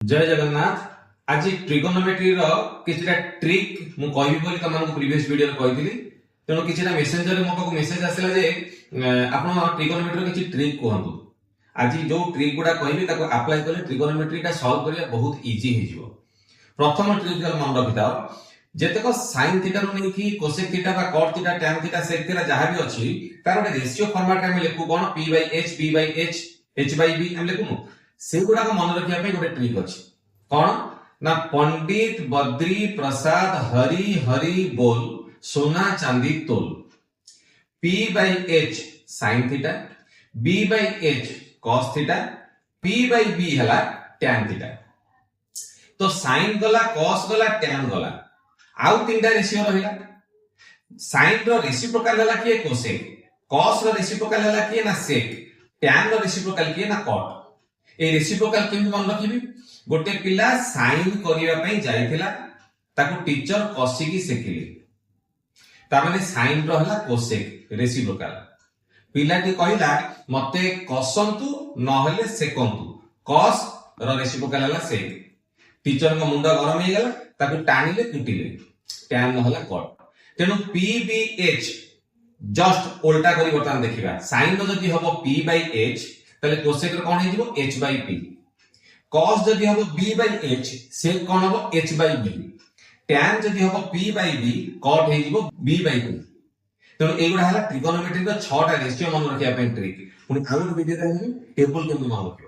जय जगन्नाथ। आज ट्रिगोनोमेट्री रो किछटा ट्रिक मु कहबी बोली तमन प्रीवियस वीडियो कहथिली तेनो किछटा मेसेंजर रे मोको मेसेज आसिला जे आपण ट्रिगोनोमेट्री रो किछ ट्रिक कहंतु। आज जो ट्रिक गुडा कहबी ताको अप्लाई करले ट्रिगोनोमेट्री का सॉल्व करिया बहुत इजी हे जिवो। प्रथम ट्रिक जल मन रखिताओ जेतेको sin थीटा रो नै कि cosec थीटा बा cot theta tan theta sec theta जहां भी अछि तार गोटे रेशियो फॉर्मेट में लिखु कोन p/h p/h h/b हम लिखुनु से गुडा को मन रखिया पे गोटे ट्रिक अछि कोन ना पंडित बद्री प्रसाद हरि हरि बोल सोना चांदी तोल p/h sin theta b/h cos theta p/b हला tan थीटा। तो sin गला cos गला tan गला आउ तीनटा रेशियो रहिला। sin रो रेसिप्रोकल हला किए cosec, cos रो रेसिप्रोकल हला किए ना sec, tan रो रेसिप्रोकल किए ना cot। ए रेसिप्रोकल केमि मन रखिबी गोटे पिला sin करिया पई जाइथिला ताको टीचर कसिकी सेकिली ता माने sin रो हला cosec रेसिप्रोकल। पिलाटी कहिला मते कसंतु न हेले सेकंतु cos रो रेसिप्रोकल हला sec। टीचर को मुंडा गरम हे गेला ताको टाणीले कुटिले tan न हला cot। तेनु p/h जस्ट उल्टा करी बर्तमान देखिबा sin रो जदी हबो p/h तले cosec रो कोन हे जिवो h/p, cos जदी हबो b/h sec कोन हबो h/b, tan जदी हबो p/b cot हे जिवो b/p। तेनु एगुडा हला ट्रिगोनोमेट्री रो 6टा रेशियो मन रखिया पे ट्रिक पुनी आउट वीडियो रे टेबल केमि मन रखियो।